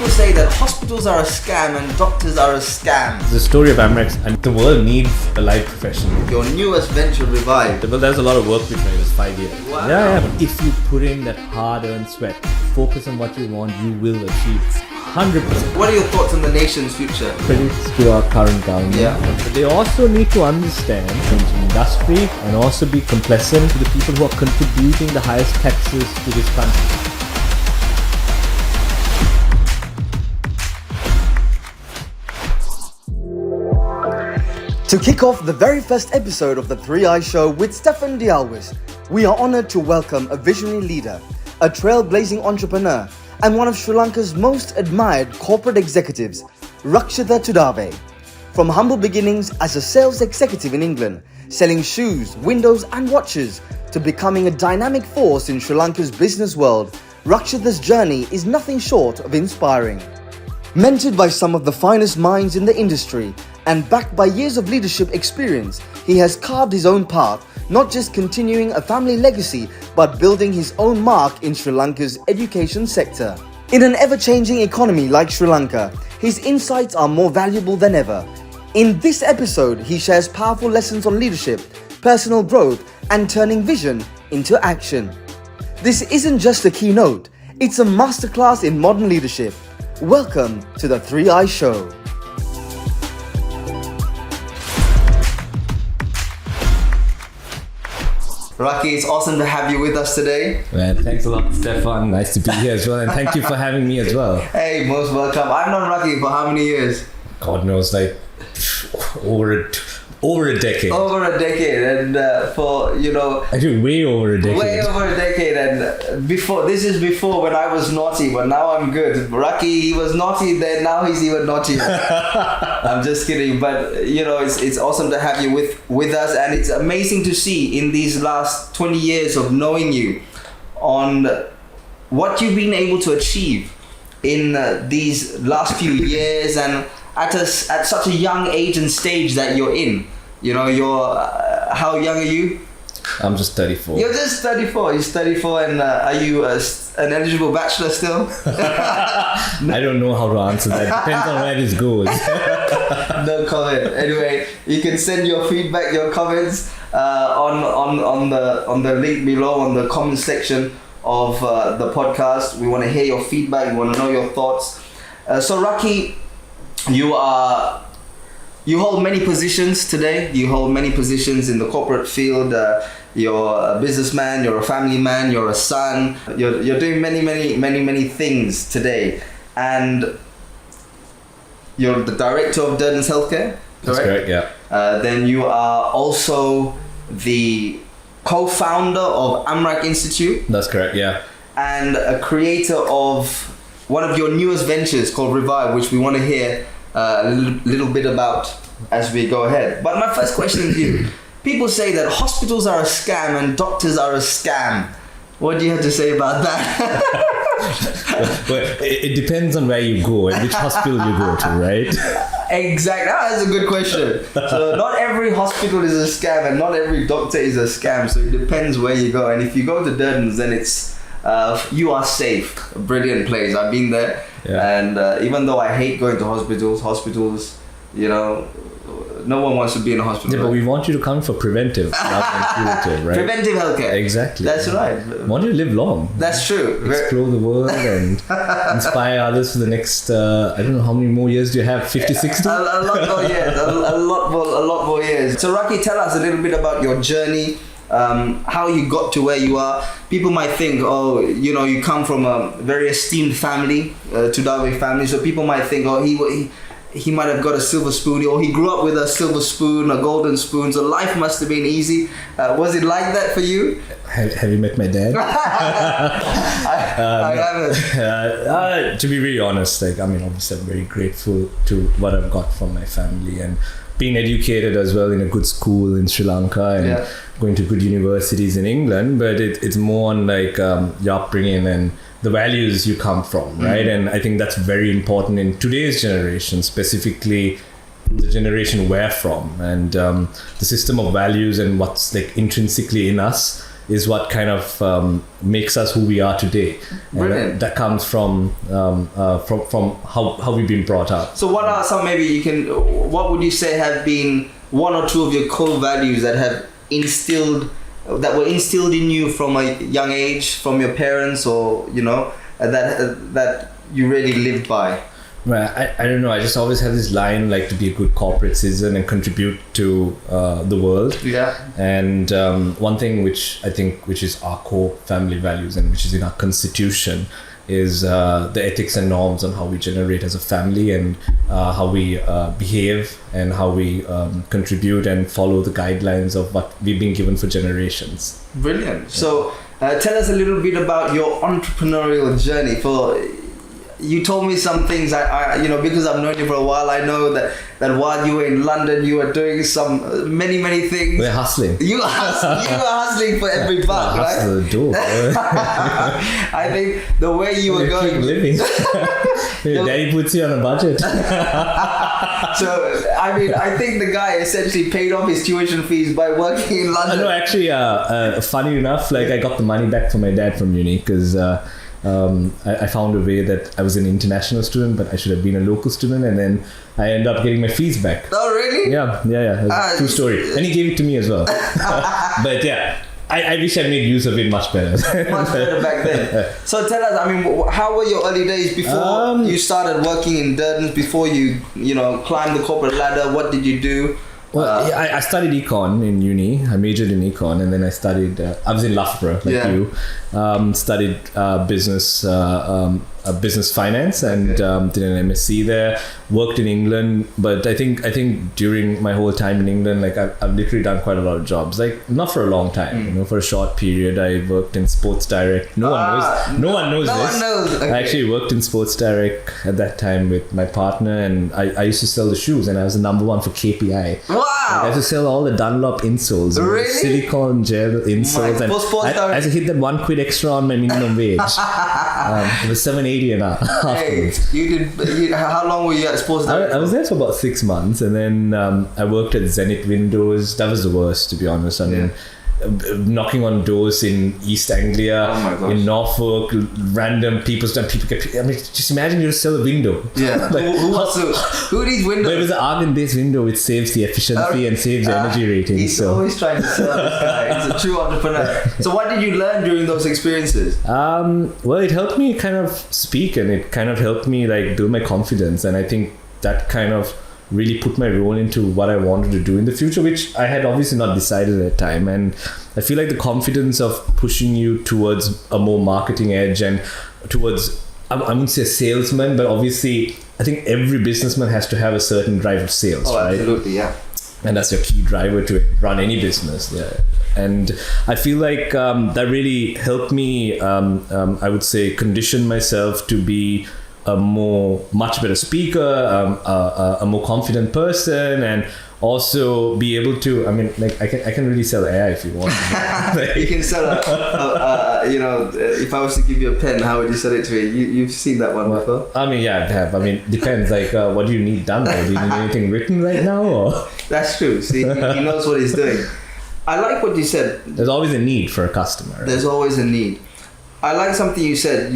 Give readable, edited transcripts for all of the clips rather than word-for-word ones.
People say that hospitals are a scam and doctors are a scam. It's the story of Amraks, and the world needs a life professional. Your newest venture, Revive. Well, there's a lot of work behind it. It's 5 years. Wow. Yeah. If you put in that hard-earned sweat, focus on what you want, you will achieve 100%. What are your thoughts on the nation's future? Credits to our current government. Yeah. But they also need to understand the industry and also be complacent to the people who are contributing the highest taxes to this country. To kick off the very first episode of the 3i Show with Stefan de Alwis, we are honoured to welcome a visionary leader, a trailblazing entrepreneur, and one of Sri Lanka's most admired corporate executives, Rakshitha Tudave. From humble beginnings as a sales executive in England, selling shoes, windows and watches, to becoming a dynamic force in Sri Lanka's business world, Rakshitha's journey is nothing short of inspiring. Mentored by some of the finest minds in the industry and backed by years of leadership experience, he has carved his own path, not just continuing a family legacy, but building his own mark in Sri Lanka's education sector. In an ever-changing economy like Sri Lanka, his insights are more valuable than ever. In this episode, he shares powerful lessons on leadership, personal growth, and turning vision into action. This isn't just a keynote, it's a masterclass in modern leadership. Welcome to the 3i Show. Raki, it's awesome to have you with us today. Man, thanks a lot, Stefan. Nice to be here as well, and thank you for having me as well. Hey, most welcome. I've known Raki for how many years? God knows, like over a decade. Over a decade, and I think way over a decade. Way over a decade, and this is before when I was naughty, but now I'm good. Raki, he was naughty then, now he's even naughtier. I'm just kidding, but it's awesome to have you with us, and it's amazing to see in these last 20 years of knowing you on what you've been able to achieve in these last few years, and at such a young age and stage that you're in. You're how young are you? I'm just 34. You're just 34. He's 34, and are you an eligible bachelor still? I don't know how to answer that. Depends on where this goes. No comment. Anyway, you can send your feedback, your comments on the link below, on the comment section of the podcast. We want to hear your feedback. We want to know your thoughts. So Raki, you hold many positions today. You hold many positions in the corporate field. You're a businessman. You're a family man. You're a son. You're doing many things today, and you're the director of Durden's Healthcare. Correct? That's correct. Yeah. Then you are also the co-founder of Amrak Institute. That's correct. Yeah. And a creator of one of your newest ventures called Revive, which we want to hear a little bit about as we go ahead. But my first question to you, people say that hospitals are a scam and doctors are a scam. What do you have to say about that? Well, it depends on where you go and which hospital you go to, right? Exactly. That's a good question. So not every hospital is a scam and not every doctor is a scam. So it depends where you go. And if you go to Durden's, then it's you are safe. A brilliant place. I've been there. Yeah. And even though I hate going to hospitals, no one wants to be in a hospital. Yeah, but we want you to come for preventive rather than curative, right? Preventive healthcare. Exactly. That's right. We want you to live long. That's true. Explore the world and inspire others for the next, I don't know how many more years do you have? 50, 60? A lot more years. A lot more years. So Raki, tell us a little bit about your journey. How you got to where you are. People might think, you come from a very esteemed family, Tudave family. So people might think, he might have got a silver spoon, or he grew up with a silver spoon, a golden spoon. So life must have been easy. Was it like that for you? Have you met my dad? I haven't. To be really honest, obviously I'm very grateful to what I've got from my family and being educated as well in a good school in Sri Lanka and going to good universities in England. But it's more on your upbringing and the values you come from, right? And I think that's very important in today's generation, specifically the generation we're from. And the system of values and what's intrinsically in us is what kind of makes us who we are today. Brilliant. And that comes from how we've been brought up. So what are some, what would you say have been one or two of your core values that were instilled in you from a young age, from your parents, or that you really lived by? Well, I don't know. I just always have this line, like, to be a good corporate citizen and contribute to the world. Yeah. And one thing which is our core family values and which is in our constitution is the ethics and norms on how we generate as a family, and how we behave, and how we contribute and follow the guidelines of what we've been given for generations. Brilliant. So tell us a little bit about your entrepreneurial journey. You told me some things, I because I've known you for a while, I know that while you were in London, you were doing some many things. We're hustling. You were hustling for every buck, right? Hustle the door. I think the way you were going... Keep living. Daddy puts you on a budget. So, I think the guy essentially paid off his tuition fees by working in London. No, actually, funny enough, I got the money back from my dad from uni, because... I found a way that I was an international student, but I should have been a local student, and then I ended up getting my fees back. Oh, really? Yeah. True story. And he gave it to me as well. But yeah, I wish I made use of it much better. Much better back then. So tell us, how were your early days before you started working in Durden, before you climbed the corporate ladder? What did you do? Well, I studied econ in uni. I majored in econ, and then I studied. I was in Loughborough, you. Studied business finance, and did an MSc there. Worked in England, but I think during my whole time in England, I've literally done quite a lot of jobs. Not for a long time, for a short period. I worked in Sports Direct. No one knows this. Okay. I actually worked in Sports Direct at that time with my partner, and I used to sell the shoes, and I was the number one for KPI. Wow! I had to sell all the Dunlop insoles, really? Silicone gel insoles, and I had to hit that £1 extra on my minimum wage. It was $7.80 an hour. Hey, how long were you at Sports Direct? I was there for about 6 months, and then I worked at Zenith Windows. That was the worst, to be honest. I mean, knocking on doors in East Anglia, in Norfolk, random people get. Just imagine you sell a window. Yeah. Who needs windows? But it was an argon-based window, which saves the efficiency and saves the energy rating. He's always trying to sell this guy. He's a true entrepreneur. So what did you learn during those experiences? Well, it helped me kind of speak, and it kind of helped me build my confidence, and I think that kind of really put my role into what I wanted to do in the future, which I had obviously not decided at the time. And I feel like the confidence of pushing you towards a more marketing edge and towards, I wouldn't say a salesman, but obviously I think every businessman has to have a certain drive of sales, right? Absolutely, yeah. And that's your key driver to run any business. Yeah. And I feel like that really helped me, I would say, condition myself to be a much better speaker, a more confident person, and also be able to. I can really sell AI if you want. You can sell if I was to give you a pen, how would you sell it to me? You've seen that one before? Yeah, I have. Depends. What do you need done? Do you need anything written right now? Or? That's true. See, he knows what he's doing. I like what you said. There's always a need for a customer. Right? There's always a need. I like something you said.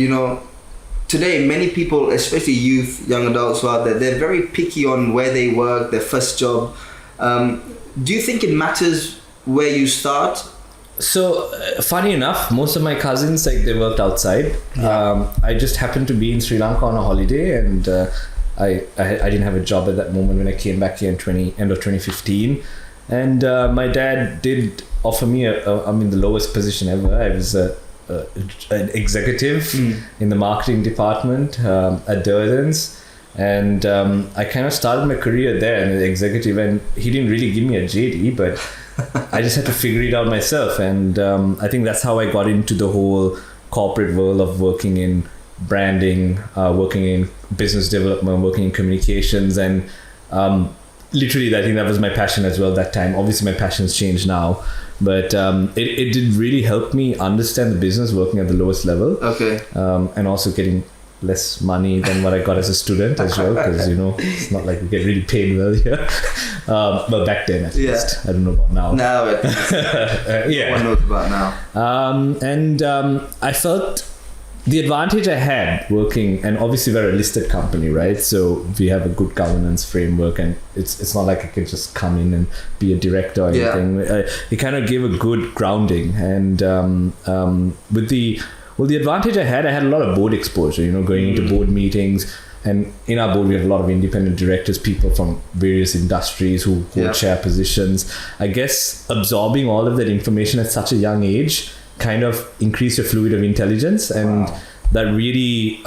Today, many people, especially youth, young adults who are out there, they're very picky on where they work, their first job. Do you think it matters where you start? So, funny enough, most of my cousins, they worked outside. Yeah. I just happened to be in Sri Lanka on a holiday, and I didn't have a job at that moment when I came back here in end of 2015. And my dad did offer me the lowest position ever. I was an executive in the marketing department at Durden's, and I kind of started my career there as an executive, and he didn't really give me a JD, but I just had to figure it out myself. And I think that's how I got into the whole corporate world of working in branding, working in business development, working in communications, and literally I think that was my passion as well that time. Obviously my passion's changed now, but it did really help me understand the business working at the lowest level. Okay. And also getting less money than what I got as a student as well, because it's not like we get really paid well here. But back then, at least, I don't know about now. Now, one knows about now. And I felt the advantage I had working, and obviously we're a listed company, right? So we have a good governance framework, and it's not like I can just come in and be a director or anything. It kind of gave a good grounding, and with the advantage I had a lot of board exposure, going into board meetings. And in our board, we have a lot of independent directors, people from various industries who hold chair positions. I guess absorbing all of that information at such a young age kind of increased your fluid of intelligence. And that really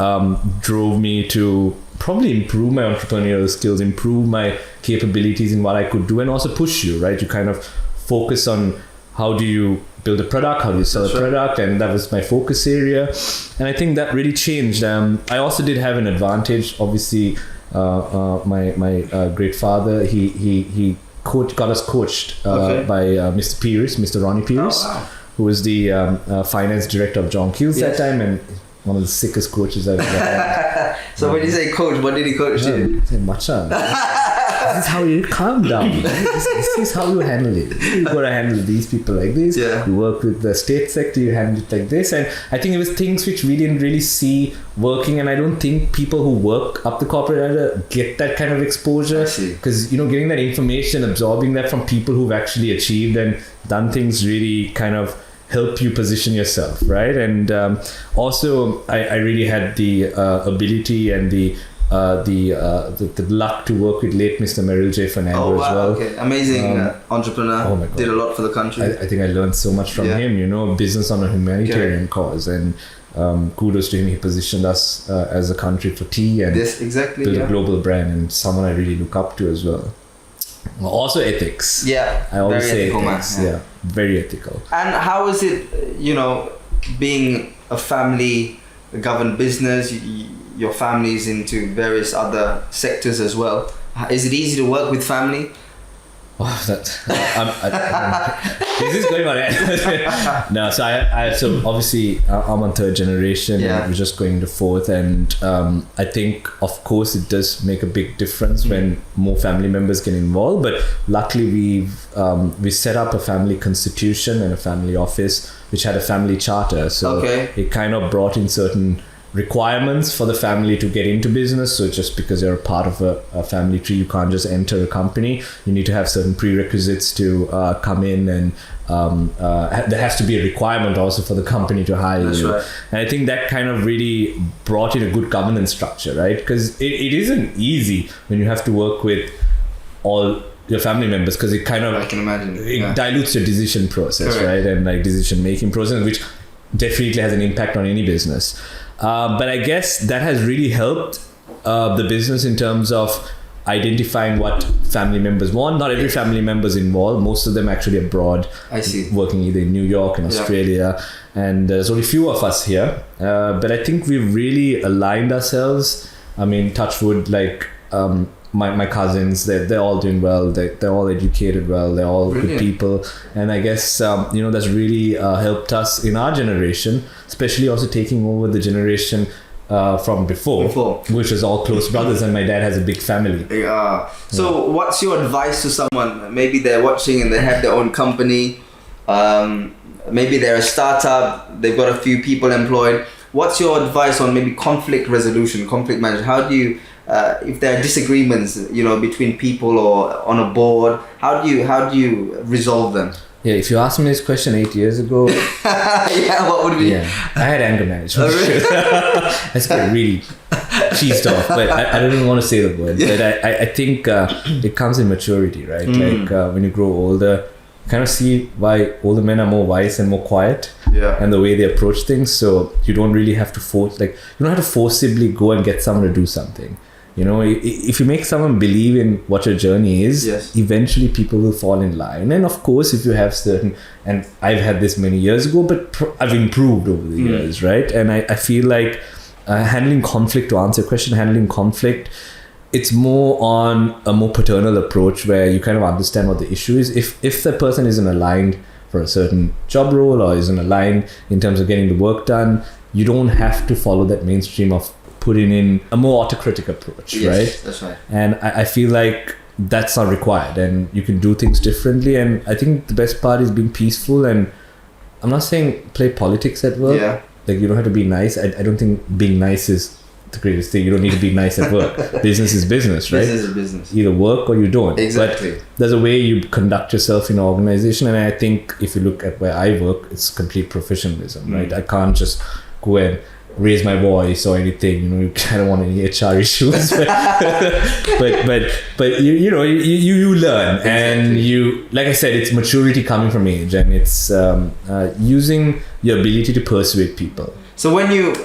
drove me to probably improve my entrepreneurial skills, improve my capabilities in what I could do, and also push you, right? You kind of focus on how do you build a product, how do you sell a product, and that was my focus area. And I think that really changed. I also did have an advantage. Obviously, my great father, he got us coached by Mr. Pierce, Mr. Ronnie Pierce, who was the finance director of John Keel's that time, and one of the sickest coaches I've ever had. So when you say coach, what did he coach you? Machan. This is how you calm down. This is how you handle it. You got to handle these people like this. You work with the state sector, you handle it like this. And I think it was things which we didn't really see working. And I don't think people who work up the corporate ladder get that kind of exposure. Because, getting that information, absorbing that from people who've actually achieved and done things really kind of help you position yourself, right? And also, I really had the ability and the luck to work with late Mr. Merrill J. Fernando as well. Okay. Amazing entrepreneur. Oh my God. Did a lot for the country. I think I learned so much from him, business on a humanitarian cause. And kudos to him. He positioned us as a country for tea and built a global brand, and someone I really look up to as well. Also ethics. I always say ethics. Man. Very ethical. And how is it, being a family governed business, your family is into various other sectors as well. Is it easy to work with family? Is this going on? No, so obviously I'm on third generation. We're just going to fourth, and I think of course it does make a big difference when more family members get involved. But luckily we set up a family constitution and a family office which had a family charter. So it kind of brought in certain requirements for the family to get into business. So just because you're a part of a family tree, you can't just enter a company. You need to have certain prerequisites to come in, and there has to be a requirement also for the company to hire you. Right. And I think that kind of really brought in a good governance structure, right? Because it isn't easy when you have to work with all your family members, because it kind of, I can imagine, it dilutes your decision process, right? And like decision making process, which definitely has an impact on any business. But I guess that has really helped the business in terms of identifying what family members want. Not every family member is involved. Most of them actually abroad. I see. Working either in New York and Australia. And there's only a few of us here. But I think we've really aligned ourselves. I mean, touch wood, like my cousins, they're all doing well. They're all educated well. They're all good people. And I guess, that's really helped us in our generation, especially also taking over the generation from before, which is all close brothers, and my dad has a big family. So what's your advice to someone? Maybe they're watching and they have their own company. Maybe they're a startup. They've got a few people employed. What's your advice on maybe conflict resolution, conflict management? How do you, if there are disagreements, between people or on a board, how do you resolve them? Yeah, if you asked me this question 8 years ago, what would be? I had anger management. That's get really cheesed off, but I don't even want to say the word. But I think it comes in maturity, right? Like when you grow older, you kind of see why older men are more wise and more quiet, and the way they approach things. So you don't really have to forcibly go and get someone to do something. If you make someone believe in what your journey is, eventually people will fall in line. And of course, if you have certain, and I've had this many years ago, but I've improved over the years, right? And I feel like handling conflict, to answer your question, handling conflict, it's more on a more paternal approach where you kind of understand what the issue is. If the person isn't aligned for a certain job role or isn't aligned in terms of getting the work done, you don't have to follow that mainstream of putting in a more autocratic approach, right? Yes, that's right. And I feel like that's not required, and you can do things differently. And I think the best part is being peaceful. And I'm not saying play politics at work. Yeah. Like, you don't have to be nice. I don't think being nice is the greatest thing. You don't need to be nice at work. Business is business, right? Business is business. Either work or you don't. Exactly. But there's a way you conduct yourself in an organization, and I think if you look at where I work, it's complete professionalism, right? I can't just go and raise my voice or anything. You know, I don't want any HR issues. but you know, you learn, exactly. And you, like I said, it's maturity coming from age, and it's using your ability to persuade people. So when you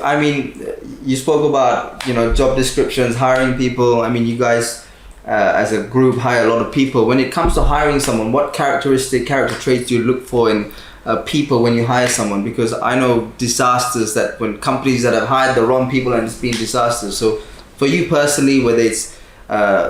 spoke about, you know, job descriptions, hiring people. I mean, you guys as a group hire a lot of people. When it comes to hiring someone, what character traits do you look for in people when you hire someone? Because I know disasters that when companies that have hired the wrong people and it's been disasters. So for you personally, whether it's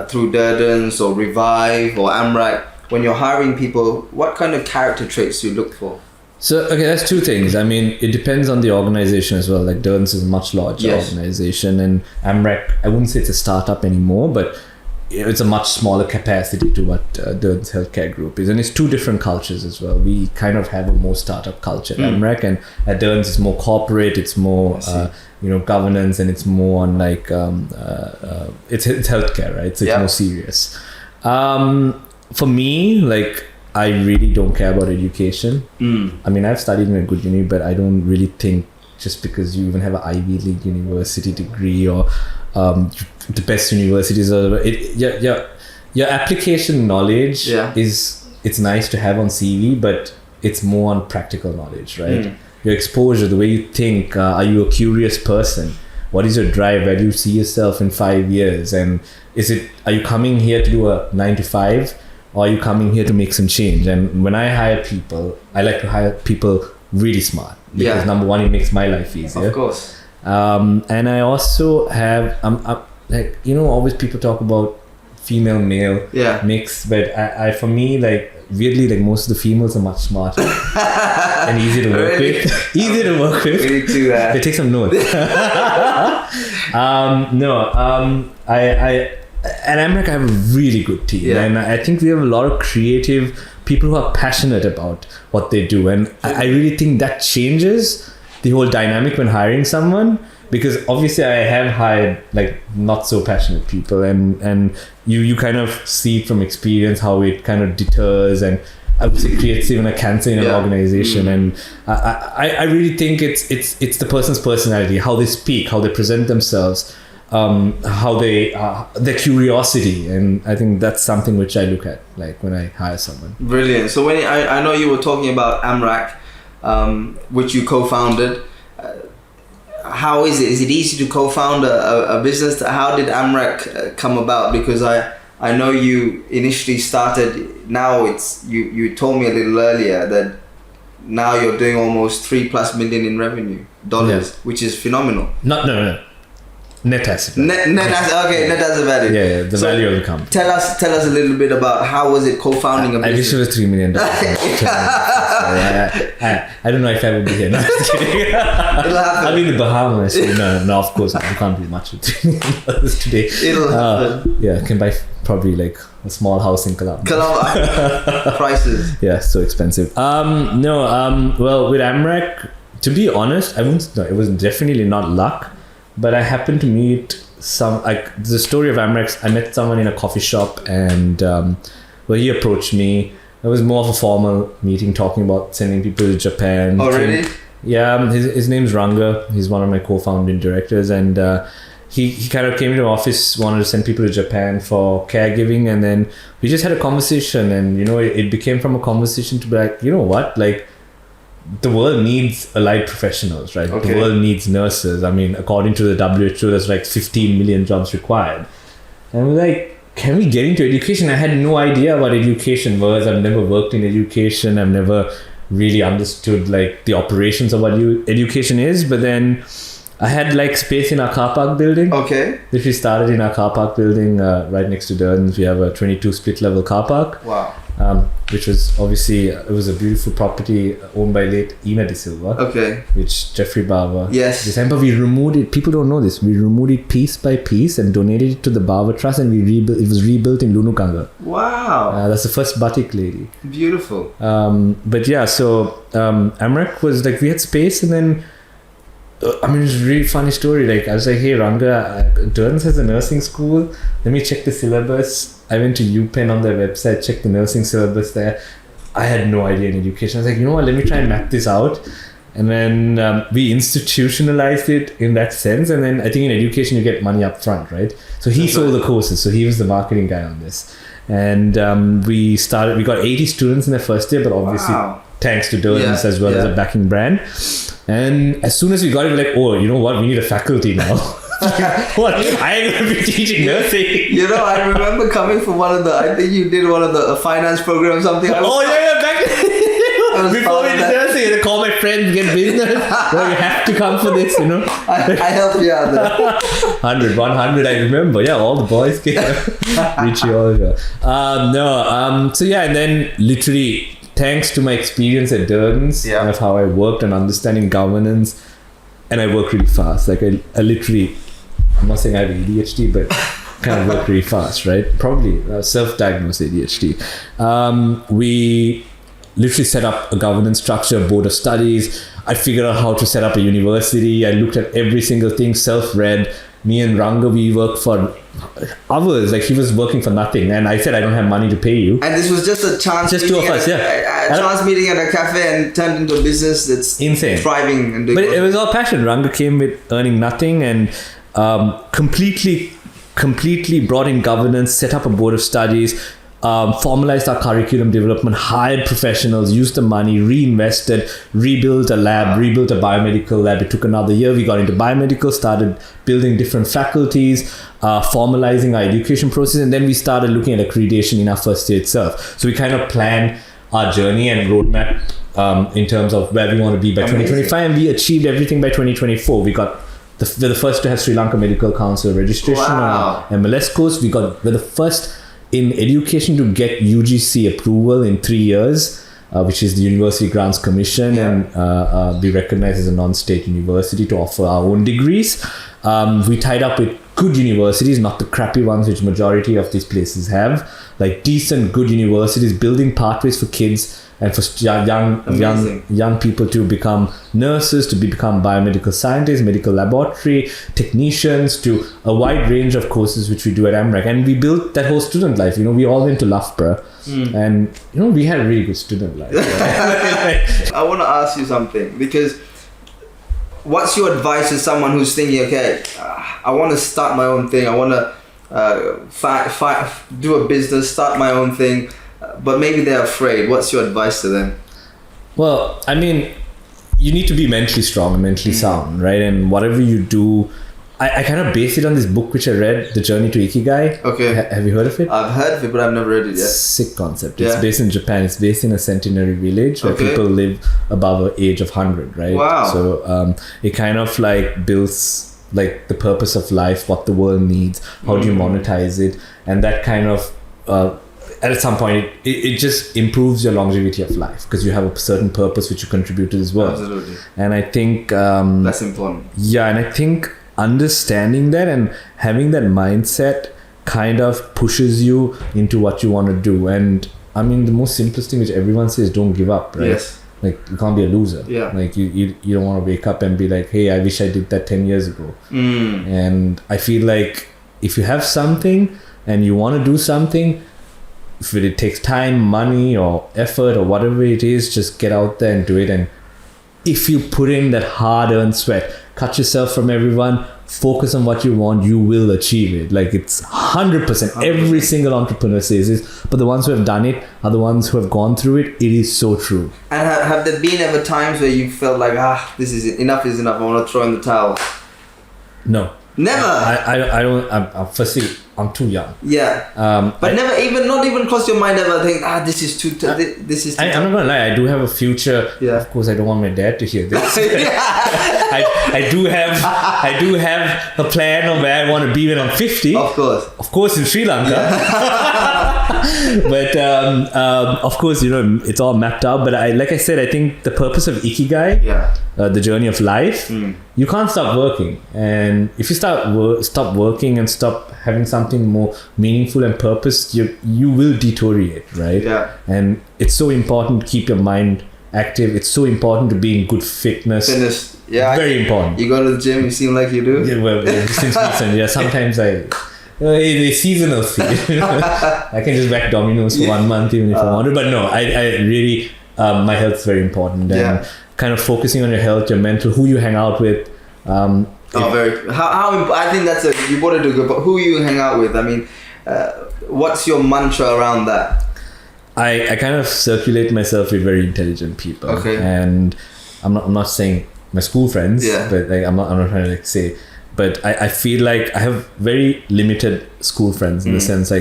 through Durdans or Revive or Amrak, when you're hiring people, what kind of character traits do you look for? So, okay, that's two things. I mean, it depends on the organization as well. Like, Durdans is a much larger organization, and Amrak, I wouldn't say it's a startup anymore, but it's a much smaller capacity to what Durdans Healthcare Group is. And it's two different cultures as well. We kind of have a more startup culture at Amrak, and at Durdans it's more corporate, it's more governance, and it's more on like it's healthcare, right? So it's more serious. For me, like, I really don't care about education. I mean, I've studied in a good uni, but I don't really think just because you even have an Ivy League university degree or the best universities, your application knowledge it's nice to have on CV, but it's more on practical knowledge, right? Your exposure, the way you think, are you a curious person? What is your drive? Where do you see yourself in 5 years? And are you coming here to do a 9 to 5? Or are you coming here to make some change? And when I hire people, I like to hire people really smart. Because number one, it makes my life easier. Of course. And I also have, like, you know, always people talk about female male mix, but I for me, like, weirdly, like, most of the females are much smarter and easier to work with. Easier to work with. We need to They take some notes. At Amrak, I have a really good team, and I think we have a lot of creative people who are passionate about what they do, and I really think that changes the whole dynamic when hiring someone, because obviously I have hired like not so passionate people, and you kind of see it from experience how it kind of deters and I would say creates even a cancer in an organization. And I really think it's the person's personality, how they speak, how they present themselves, how they their curiosity, and I think that's something which I look at like when I hire someone. Brilliant. So when I know you were talking about Amrak, which you co-founded. How is it? Is it easy to co-found a business? How did Amrak come about? Because I know you initially started. Now you told me a little earlier that now you're doing almost $3+ million in revenue dollars, which is phenomenal. No. Net asset. Net asset value. Yeah, the value of the company. Tell us a little bit about how was it co-founding a business? I wish it was $3 million. I don't know if I would be here. No, It'll happen. I'll be in the Bahamas. No, of course, you can't do much with $3 million today. It'll happen. Yeah, I can buy probably like a small house in Colombo. Prices. Yeah, so expensive. Well, with Amrak, to be honest, it was definitely not luck. But I happened to meet the story of Amraks. I met someone in a coffee shop, and he approached me. It was more of a formal meeting, talking about sending people to Japan. Oh, really? Yeah, his name's Ranga. He's one of my co-founding directors, and he kind of came to the office, wanted to send people to Japan for caregiving, and then we just had a conversation, and it became from a conversation to be like, you know what, like, the world needs allied professionals, right? Okay. The world needs nurses. I mean, according to the WHO, there's like 15 million jobs required. And we're like, can we get into education? I had no idea what education was. I've never worked in education. I've never really understood like the operations of what education is. But then I had like space in our car park building. Okay. Which we started in our car park building right next to Durdans. We have a 22 split level car park. Wow. which was obviously, it was a beautiful property owned by late Ina De Silva. Okay. Which Jeffrey Bava. Yes. December, we removed it. People don't know this. We removed it piece by piece and donated it to the Bava Trust, and we rebuilt. It was rebuilt in Lunukanga. Wow. That's the first batik lady. Beautiful. But yeah, so Amrak was like, we had space, and then it was a really funny story. Like, I was like, hey Ranga, Durden's has a nursing school. Let me check the syllabus. I went to UPenn on their website, checked the nursing syllabus there. I had no idea in education. I was like, you know what, let me try and map this out. And then we institutionalized it in that sense. And then I think in education, you get money up front, right? So he sold the courses. So he was the marketing guy on this. And we got 80 students in the first year, but obviously thanks to Durden's as well as a backing brand. And as soon as we got it, we're like, oh, you know what? We need a faculty now. What? I ain't going to be teaching nursing. You know, I remember coming from I think you did one of the finance programs, something. Back before we did nursing, I call my friends, get business. Well, you have to come for this, you know. I helped you out there. 100, I remember. Yeah, all the boys came. Richie Oliver. So yeah, and then literally, thanks to my experience at Durden's, of how I worked and understanding governance, and I work really fast. Like I literally, I'm not saying I have ADHD, but kind of work really fast, right? Probably self-diagnosed ADHD. We literally set up a governance structure, board of studies. I figured out how to set up a university. I looked at every single thing, self-read. Me and Ranga, we worked for hours. Like, he was working for nothing, and I said, I don't have money to pay you. And this was just a chance. Just two of us, a chance meeting at a cafe and turned into a business that's insane, thriving. And but it was all passion. Ranga came with earning nothing and completely brought in governance, set up a board of studies, formalized our curriculum development, hired professionals, used the money, reinvested, rebuilt a lab, rebuilt a biomedical lab. It took another year. We got into biomedical, started building different faculties, formalizing our education process, and then we started looking at accreditation in our first year itself. So we kind of planned our journey and roadmap in terms of where we want to be by 2025, and we achieved everything by 2024. We got we're the first to have Sri Lanka Medical Council registration on our MLS course. We're the first in education to get UGC approval in 3 years, which is the University Grants Commission, and be recognized as a non-state university to offer our own degrees. We tied up with good universities, not the crappy ones which majority of these places have, like decent, good universities, building pathways for kids and for young people to become nurses, to become biomedical scientists, medical laboratory technicians, to a wide range of courses which we do at Amrak. And we built that whole student life. You know, we all went to Loughborough, and you know, we had a really good student life. I want to ask you something, because what's your advice to someone who's thinking, okay, I want to start my own thing, I want to do a business, start my own thing, but maybe they're afraid. What's your advice to them? Well, I mean, you need to be mentally strong and mentally sound, right? And whatever you do, I kind of base it on this book which I read, The Journey to Ikigai. Okay. Have you heard of it? I've heard of it, but I've never read it yet. Sick concept. It's based in Japan. It's based in a centenary village where people live above the age of 100, right? Wow. So it kind of like builds like the purpose of life, what the world needs, how do you monetize it, and that kind of at some point it just improves your longevity of life because you have a certain purpose which you contribute to this world. Absolutely. And I think that's important. Yeah, and I think understanding that and having that mindset kind of pushes you into what you want to do. And I mean, the most simplest thing which everyone says, don't give up, right? Yes. Like, you can't be a loser. Yeah. Like, you don't want to wake up and be like, hey, I wish I did that 10 years ago. And I feel like if you have something and you want to do something, if it takes time, money or effort or whatever it is, just get out there and do it. And if you put in that hard-earned sweat, cut yourself from everyone, focus on what you want, you will achieve it. Like, it's 100%. Every single entrepreneur says this, but the ones who have done it are the ones who have gone through it. It is so true. And have there been ever times where you felt like, this is enough, I want to throw in the towel? No. Never. I don't. Firstly, I'm too young. Yeah. But not even cross your mind ever think, this is too. This is. I'm not gonna lie. I do have a future. Yeah. Of course, I don't want my dad to hear this. I do have a plan of where I want to be when I'm 50. Of course, in Sri Lanka. But of course, it's all mapped out. But like I said, I think the purpose of Ikigai, the journey of life, you can't stop working. And if you stop working and stop having something more meaningful and purpose, you will deteriorate, right? Yeah. And it's so important to keep your mind active. It's so important to be in good fitness. Yeah. Very important. You go to the gym, you seem like you do. Yeah, well, since recent, sometimes it's seasonal thing. I can just whack dominoes for 1 month even if I want to. But no, I really, my health's very important. And kind of focusing on your health, your mental, who you hang out with. How I think that's you wanted to go, but who you hang out with? I mean, what's your mantra around that? I kind of circulate myself with very intelligent people. Okay. And I'm not saying my school friends, but I'm not trying to say, but I feel like I have very limited school friends in the sense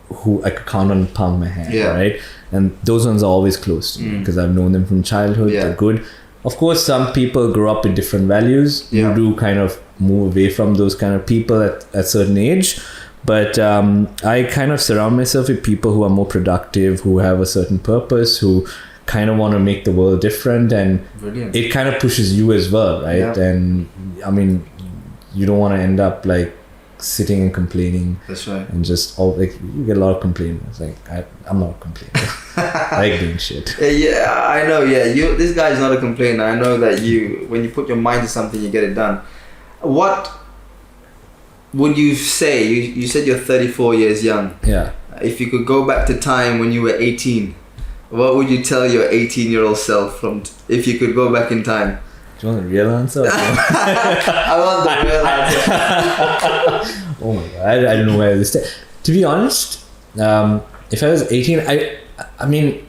who I could count on the palm of my hand, right? And those ones are always close to me because I've known them from childhood. They're good. Of course, some people grow up with different values. You do kind of move away from those kind of people at a certain age. But I kind of surround myself with people who are more productive, who have a certain purpose, who kind of want to make the world different, and it kind of pushes you as well, right? And I mean, you don't want to end up like sitting and complaining. That's right. And just you get a lot of complaints. Like I'm not a complainer. I like doing shit. Yeah, I know. Yeah, this guy is not a complainer. I know that when you put your mind to something, you get it done. What would you say? You said you're 34 years young. Yeah. If you could go back to time when you were 18, what would you tell your 18-year-old self if you could go back in time? Do you want the real answer? I want the real answer. Oh my god, I don't know where this. To be honest, if I was 18, I mean,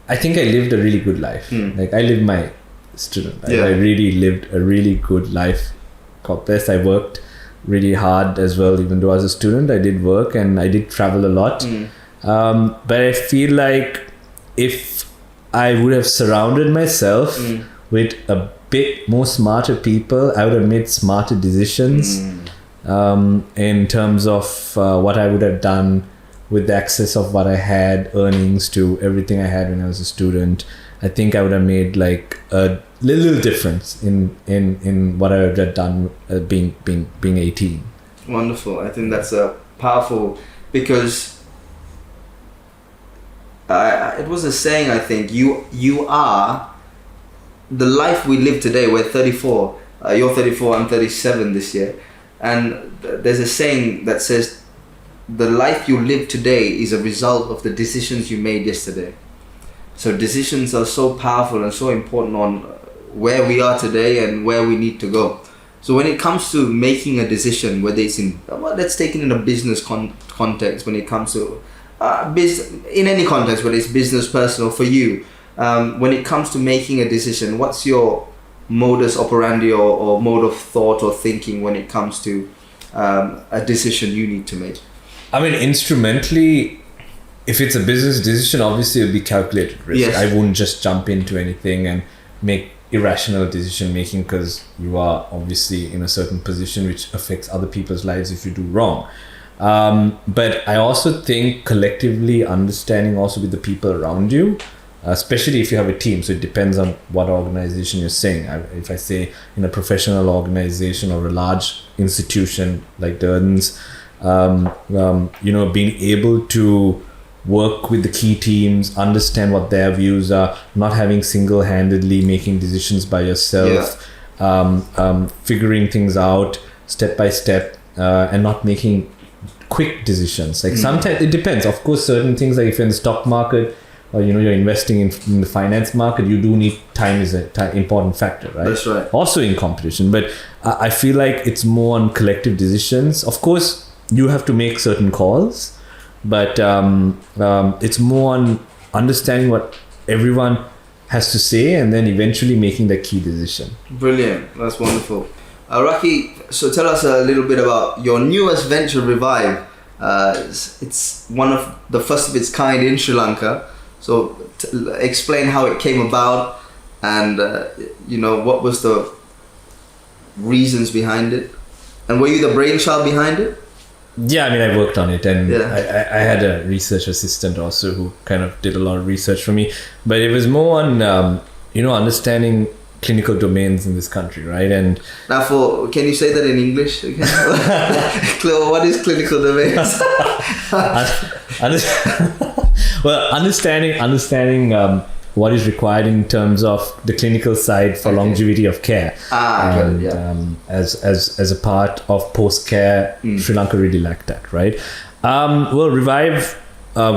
I think I lived a really good life. Like I lived my student life. I really lived a really good life. God bless. I worked really hard as well. Even though I was a student, I did work and I did travel a lot. But I feel like if I would have surrounded myself with a bit more smarter people, I would have made smarter decisions in terms of what I would have done with the access of what I had, earnings to everything I had when I was a student. I think I would have made like a little difference in what I would have done being 18. Wonderful. I think that's a powerful, because it was a saying, I think, you are the life we live today. We're 34. You're 34, I'm 37 this year. And there's a saying that says the life you live today is a result of the decisions you made yesterday. So decisions are so powerful and so important on where we are today and where we need to go. So when it comes to making a decision, whether it's let's take it in a business context, when it comes to in any context, whether it's business, personal, for you, when it comes to making a decision, what's your modus operandi or mode of thought or thinking when it comes to a decision you need to make? I mean, instrumentally, if it's a business decision, obviously it'll be calculated risk. Yes. I wouldn't just jump into anything and make irrational decision making, because you are obviously in a certain position which affects other people's lives if you do wrong. But I also think collectively understanding also with the people around you, especially if you have a team. So it depends on what organization you're saying. If I say in a professional organization or a large institution like Durden's, being able to work with the key teams, understand what their views are, not having single-handedly making decisions by yourself, figuring things out step by step, and not making quick decisions. Like sometimes it depends. Of course, certain things, like if you're in the stock market or you're investing in the finance market, you do need time is an important factor, right? That's right. Also in competition, but I feel like it's more on collective decisions. Of course, you have to make certain calls, but it's more on understanding what everyone has to say and then eventually making that key decision. Brilliant. That's wonderful. Raki, so tell us a little bit about your newest venture, Revive. It's one of the first of its kind in Sri Lanka. So explain how it came about and what was the reasons behind it, and were you the brainchild behind it? Yeah, I mean, I worked on it, and Yeah. I had a research assistant also who kind of did a lot of research for me. But it was more on, understanding clinical domains in this country, right? And Now, can you say that in English again? What is clinical domains? understanding what is required in terms of the clinical side for longevity of care. As a part of post-care, Sri Lanka really lacked that, right? Revive,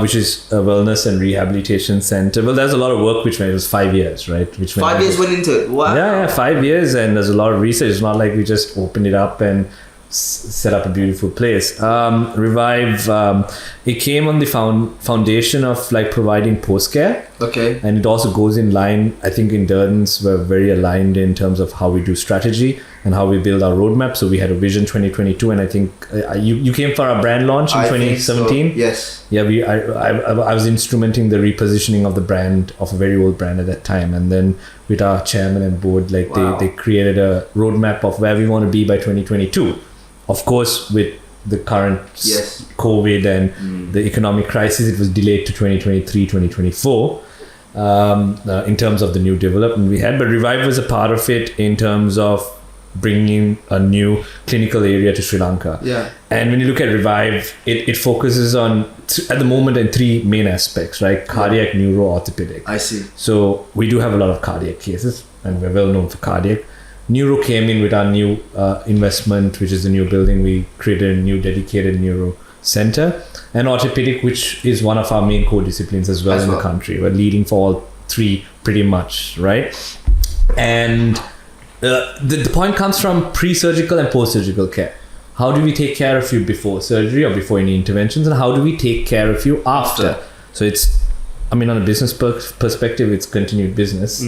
which is a wellness and rehabilitation center. Well, there's a lot of work which went. It was 5 years, right? 5 years went into it. Wow. Yeah, 5 years, and there's a lot of research. It's not like we just opened it up and set up a beautiful place. Revive, it came on the foundation of like providing post care. Okay. And it also goes in line. I think in Durdans we're very aligned in terms of how we do strategy and how we build our roadmap. So we had a vision 2022, and I think you came for our brand launch in 2017. So. Yes. Yeah, I was instrumenting the repositioning of the brand, of a very old brand at that time, and then with our chairman and board, like they created a roadmap of where we want to be by 2022. Of course, with the current COVID and the economic crisis, it was delayed to 2023, 2024 in terms of the new development we had. But Revive was a part of it in terms of bringing a new clinical area to Sri Lanka. Yeah. And when you look at Revive, it focuses on, at the moment, in three main aspects, right? Cardiac, neuro, orthopedic. I see. So we do have a lot of cardiac cases, and we're well known for cardiac. Neuro came in with our new investment, which is a new building. We created a new dedicated neuro center. And orthopedic, which is one of our main core disciplines as well in the country. We're leading for all three pretty much, right? And the point comes from pre-surgical and post-surgical care. How do we take care of you before surgery or before any interventions? And how do we take care of you after? So it's, on a business perspective, it's continued business.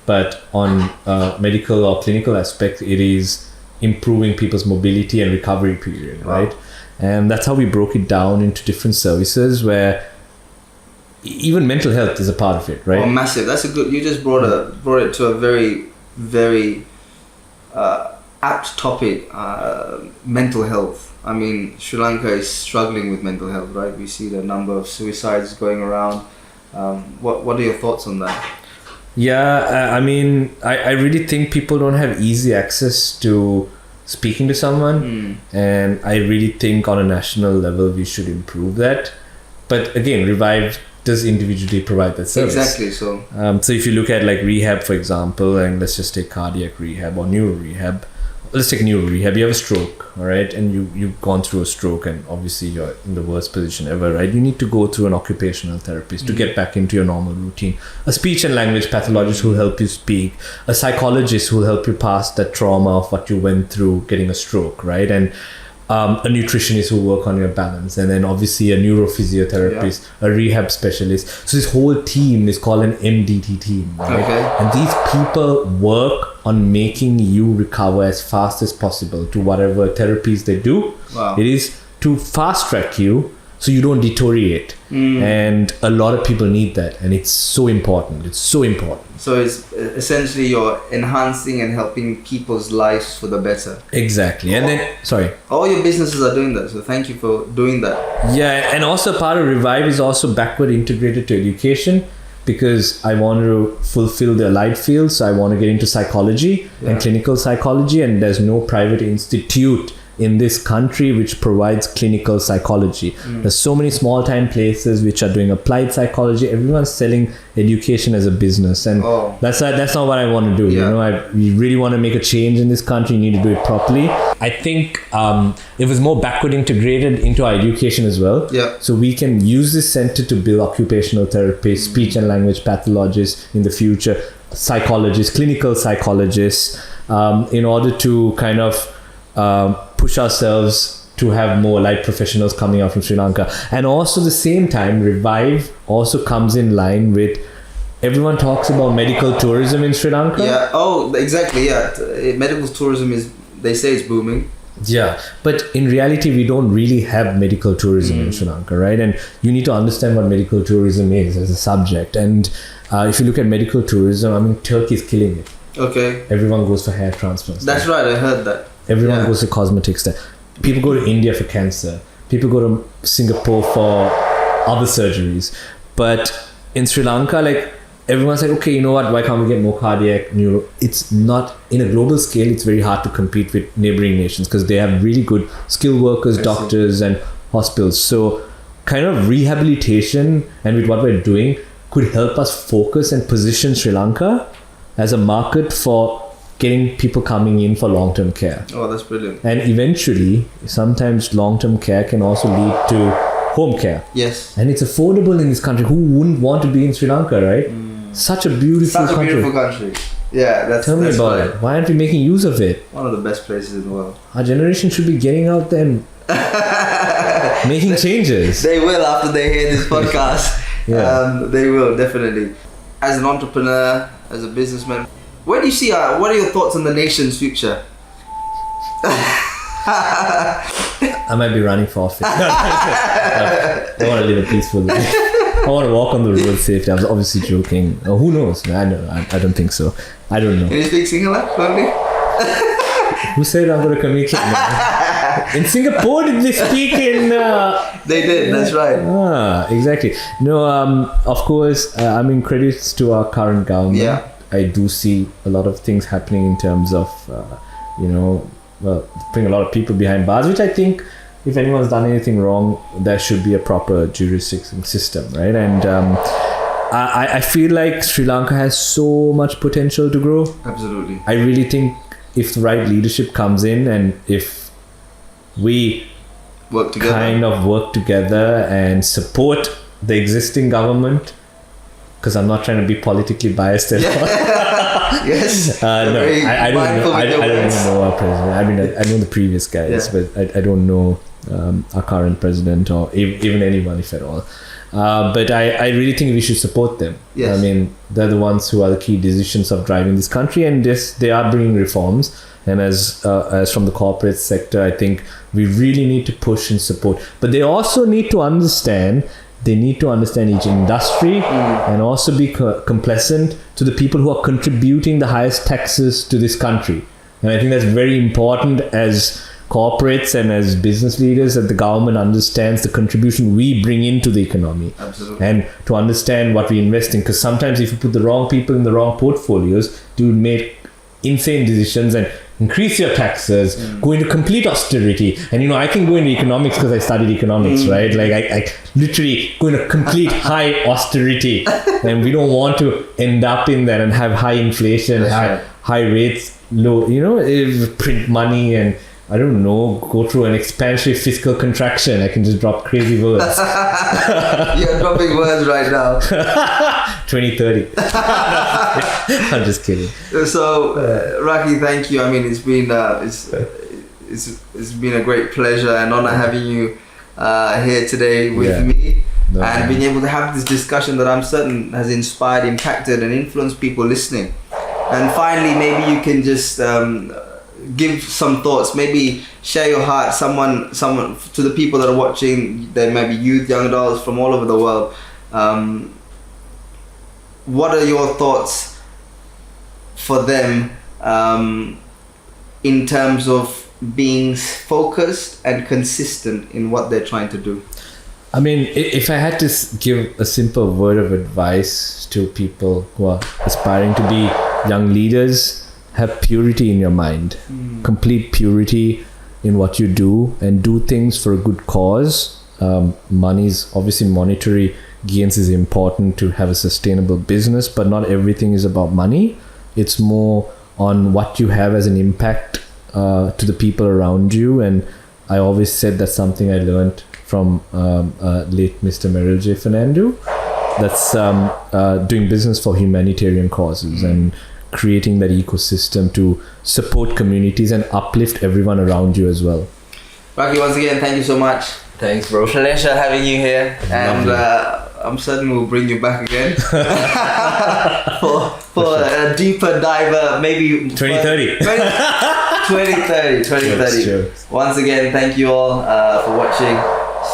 But on medical or clinical aspect, it is improving people's mobility and recovery period, right? And that's how we broke it down into different services where even mental health is a part of it, right? Oh, massive. That's a good, you just brought it to a very, very apt topic, mental health. Sri Lanka is struggling with mental health, right? We see the number of suicides going around. What are your thoughts on that? Yeah, I really think people don't have easy access to speaking to someone, and I really think on a national level we should improve that. But again, Revive does individually provide that service. Exactly. So if you look at like rehab, for example, and let's just take cardiac rehab or neuro rehab. Let's take neuro rehab. You have a stroke, all right, and you've gone through a stroke, and obviously you're in the worst position ever, right? You need to go through an occupational therapist to get back into your normal routine. A speech and language pathologist who will help you speak. A psychologist who will help you pass that trauma of what you went through getting a stroke, right? And a nutritionist who work on your balance, and then obviously a neurophysiotherapist, a rehab specialist. So this whole team is called an MDT team, right? Okay. And these people work on making you recover as fast as possible to whatever therapies they do. It is to fast track you so you don't deteriorate. And a lot of people need that, and it's so important. So it's essentially you're enhancing and helping people's lives for the better. Exactly. And then all your businesses are doing that, so thank you for doing that. Yeah, and also part of Revive is also backward integrated to education, because I want to fulfill the allied field. So I want to get into psychology and clinical psychology, and there's no private institute in this country which provides clinical psychology. There's so many small time places which are doing applied psychology. Everyone's selling education as a business, and that's not what I want to do. We really want to make a change in this country. You need to do it properly. I think it was more backward integrated into our education as well. So we can use this center to build occupational therapists, speech and language pathologists in the future, psychologists, clinical psychologists, in order to kind of push ourselves to have more light professionals coming out from Sri Lanka. And also at the same time, Revive also comes in line with, everyone talks about medical tourism in Sri Lanka. Yeah, exactly, medical tourism they say it's booming. Yeah, but in reality, we don't really have medical tourism in Sri Lanka, right? And you need to understand what medical tourism is as a subject. And if you look at medical tourism, Turkey is killing it. Okay. Everyone goes for hair transplants. That's right, I heard that. Everyone goes to cosmetics there. People go to India for cancer. people go to Singapore for other surgeries. But in Sri Lanka, like, everyone's like, okay, you know what, why can't we get more cardiac, neuro? It's not, in a global scale, it's very hard to compete with neighboring nations because they have really good skilled workers, doctors and hospitals. So kind of rehabilitation and with what we're doing could help us focus and position Sri Lanka as a market for getting people coming in for long-term care. Oh, that's brilliant. And eventually, sometimes long-term care can also lead to home care. Yes. And it's affordable in this country. Who wouldn't want to be in Sri Lanka, right? Such a beautiful country. Beautiful country. Yeah, Tell me about it. Why aren't we making use of it? One of the best places in the world. Our generation should be getting out there and making changes. They will after they hear this podcast. Yeah. They will, definitely. As an entrepreneur, as a businessman, where do you see, what are your thoughts on the nation's future? I might be running for office. I want to live a peaceful life. I want to walk on the road safely. I was obviously joking. Oh, who knows? I don't think so. I don't know. Can you speak Sinhala only? Who said I'm going to communicate now? In Singapore, did they speak in... They did, that's right. Exactly. No, of course, I mean, credits to our current government. Yeah. I do see a lot of things happening in terms of, putting a lot of people behind bars, which I think if anyone's done anything wrong, there should be a proper jurisdiction system, right? And I feel like Sri Lanka has so much potential to grow. Absolutely. I really think if the right leadership comes in and if we work together and support the existing government, because I'm not trying to be politically biased at all. Yes. No, I don't know. I don't even know our president. I mean, I know the previous guys, but I don't know our current president or even anyone, if at all. But I really think we should support them. Yes. I mean, they're the ones who are the key decisions of driving this country, and they are bringing reforms. And as from the corporate sector, I think we really need to push and support. But they also need to understand. They need to understand each industry and also be complacent to the people who are contributing the highest taxes to this country. And I think that's very important as corporates and as business leaders, that the government understands the contribution we bring into the economy. Absolutely. And to understand what we invest in. Because sometimes if you put the wrong people in the wrong portfolios, you make insane decisions and increase your taxes, go into complete austerity. And I can go into economics because I studied economics, right? Like I literally go into complete high austerity, and we don't want to end up in that and have high inflation, high rates, low, print money and I don't know, go through an expansionary fiscal contraction. I can just drop crazy words. You're dropping words right now. 2030. I'm just kidding. So, Raki, thank you. I mean, it's been it's been a great pleasure and honor having you here today with me, and being able to have this discussion that I'm certain has inspired, impacted, and influenced people listening. And finally, maybe you can just give some thoughts, maybe share your heart, someone to the people that are watching. There may be youth, young adults from all over the world. What are your thoughts for them in terms of being focused and consistent in what they're trying to do? I mean, if I had to give a simple word of advice to people who are aspiring to be young leaders, have purity in your mind, complete purity in what you do, and do things for a good cause. Money's obviously monetary gains is important to have a sustainable business, but not everything is about money. It's more on what you have as an impact to the people around you. And I always said that's something I learned from late Mr. Merrill J. Fernando. That's doing business for humanitarian causes and creating that ecosystem to support communities and uplift everyone around you as well. Raki, once again, thank you so much. Thanks, bro. Pleasure having you here, and I'm certain we'll bring you back again for a deeper diver, maybe 2030. 2030. Once again, thank you all for watching.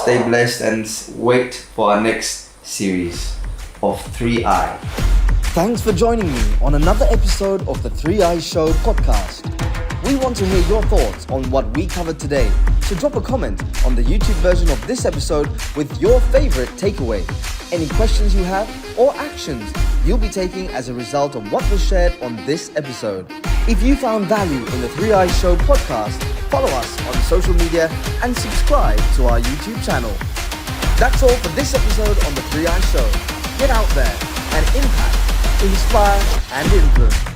Stay blessed and wait for our next series of 3i. Thanks for joining me on another episode of the 3i Show podcast. We We want to hear your thoughts on what we covered today. So drop a comment on the YouTube version of this episode with your favorite takeaway, any questions you have, or actions you'll be taking as a result of what was shared on this episode. If you found value in the 3 Eyes Show podcast, follow us on social media and subscribe to our YouTube channel. That's all for this episode on the 3 Eyes Show. Get out there and impact, inspire and influence.